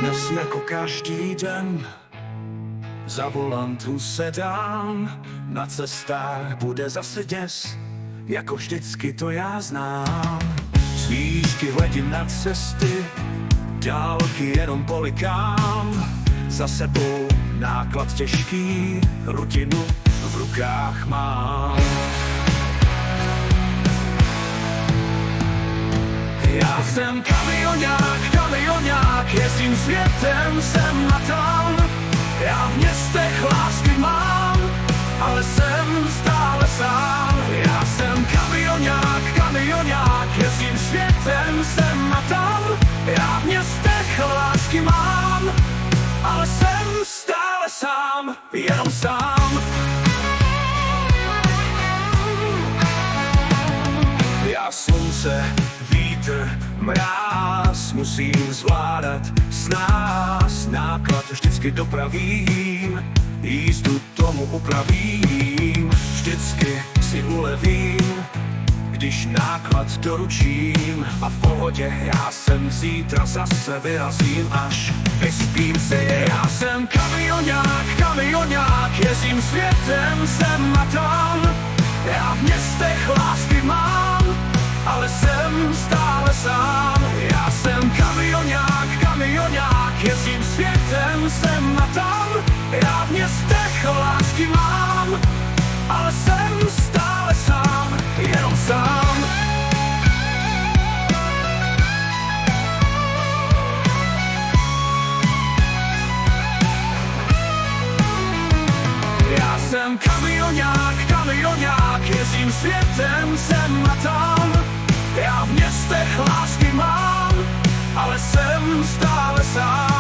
Dnes jako každý den za volantu se dám, na cestách bude zase děs, jako vždycky to já znám. Svíčky hledím na cesty, dálky jenom polikám, za sebou náklad těžký, rutinu v rukách mám. Já jsem kamionák, jezdím světem sem a tam. Já v městech lásky mám, ale jsem stále sám. Já jsem kamionák, jezdím světem sem a tam. Já v městech lásky mám, ale jsem stále sám, jenom sám. Já slunce, vítr, mráz musím zvládat s nás. Náklad vždycky dopravím, jízdu tomu upravím. Vždycky si ulevím, když náklad doručím. A v pohodě, já jsem zítra zase vyrazím, až vyspím si. Já jsem kamionák, jezdím světem sem a tam. Já v městech lásky mám, ale jsem stále sám. Já jsem kamionák, jezdím světem sem a tam. Já v městech lásky mám, ale jsem stále sám, jenom sám. Já jsem kamionák, jezdím světem sem a tam. Já v městech lásky mám, ale jsem stále sám.